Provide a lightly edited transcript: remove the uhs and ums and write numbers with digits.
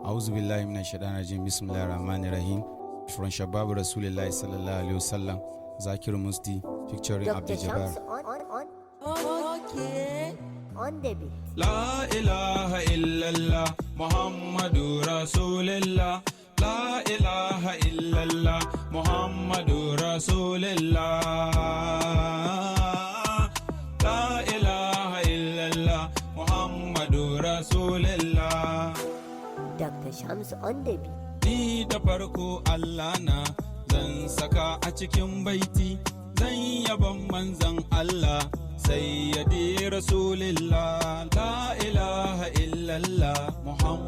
A'udhu billahi minash shaitanir rajim. Bismillahir rahmanir rahim. From Shabab Rasulullah sallallahu alaihi wasallam. Zakir Musti featuring Abdul Jabbar. Okay. On the beat. La ilaha illallah Muhammadu Rasulullah. La ilaha illallah Muhammadu Rasulullah. La ilaha illallah Muhammadu Rasulullah. Dr. Shams on the beat. Ni da farko Allah na zan saka a cikin baiti, zan yaban manzan Allah sayyidi Rasulillah. La ilaha illallah Muhammadu